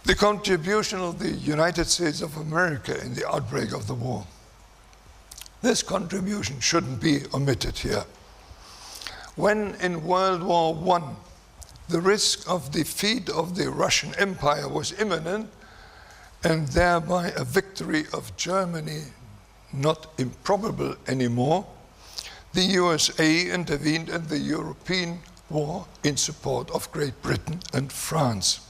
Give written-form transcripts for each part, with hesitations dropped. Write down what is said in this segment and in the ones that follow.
The contribution of the United States of America in the outbreak of the war. This contribution shouldn't be omitted here. When in World War I, the risk of defeat of the Russian Empire was imminent, and thereby a victory of Germany not improbable anymore, the USA intervened in the European war in support of Great Britain and France.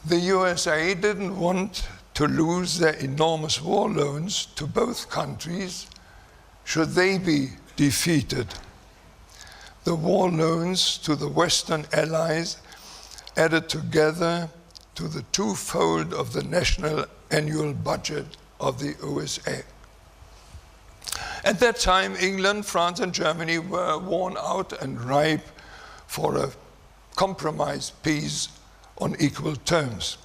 The USA didn't want to lose their enormous war loans to both countries should they be defeated. The war loans to the Western Allies added together to the twofold of the national annual budget of the USA. At that time, England, France, and Germany were worn out and ripe for a compromise peace on equal terms.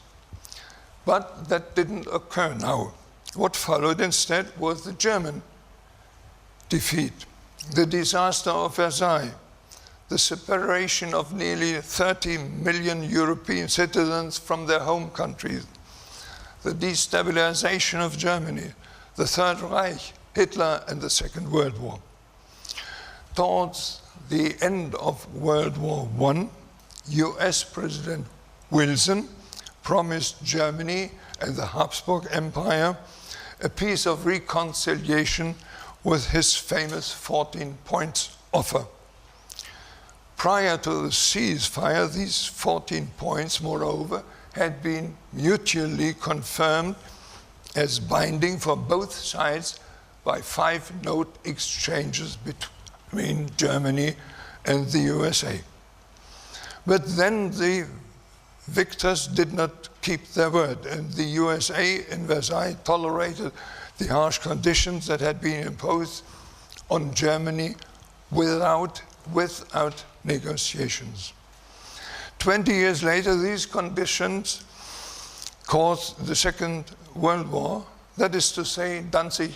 But that didn't occur now. What followed instead was the German defeat, the disaster of Versailles, the separation of nearly 30 million European citizens from their home countries, the destabilization of Germany, the Third Reich, Hitler, and the Second World War. Towards the end of World War I, US President Wilson promised Germany and the Habsburg Empire a peace of reconciliation with his famous 14 points offer. Prior to the ceasefire, these 14 points, moreover, had been mutually confirmed as binding for both sides by 5 note exchanges between Germany and the USA. But then the victors did not keep their word, and the USA in Versailles tolerated the harsh conditions that had been imposed on Germany without negotiations. 20 years later, these conditions caused the Second World War, that is to say, Danzig,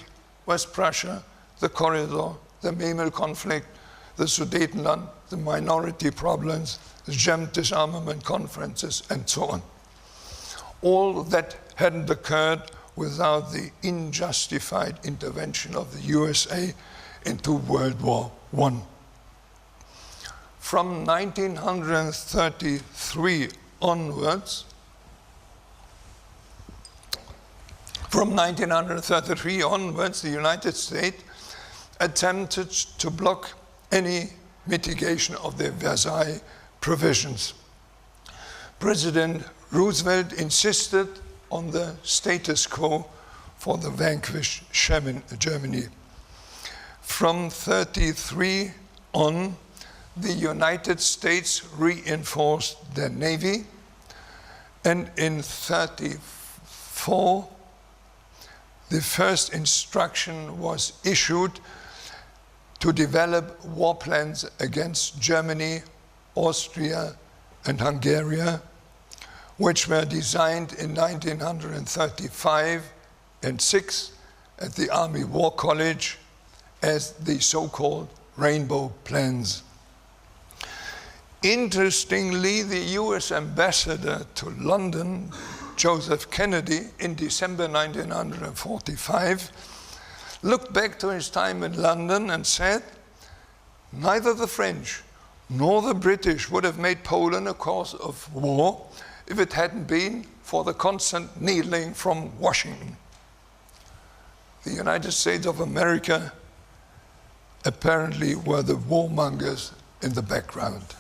West Prussia, the Corridor, the Memel conflict, the Sudetenland, the minority problems, the Gem disarmament conferences, and so on. All that hadn't occurred without the unjustified intervention of the USA into World War I. From 1933 onwards, the United States attempted to block any mitigation of the Versailles provisions. President Roosevelt insisted on the status quo for the vanquished Germany. From 1933 on, the United States reinforced their navy, and in 1934, the first instruction was issued to develop war plans against Germany, Austria, and Hungary, which were designed in 1935 and 6 at the Army War College as the so-called Rainbow Plans. Interestingly, the US ambassador to London, Joseph Kennedy, in December 1945, looked back to his time in London and said, neither the French nor the British would have made Poland a cause of war if it hadn't been for the constant needling from Washington. The United States of America apparently were the warmongers in the background.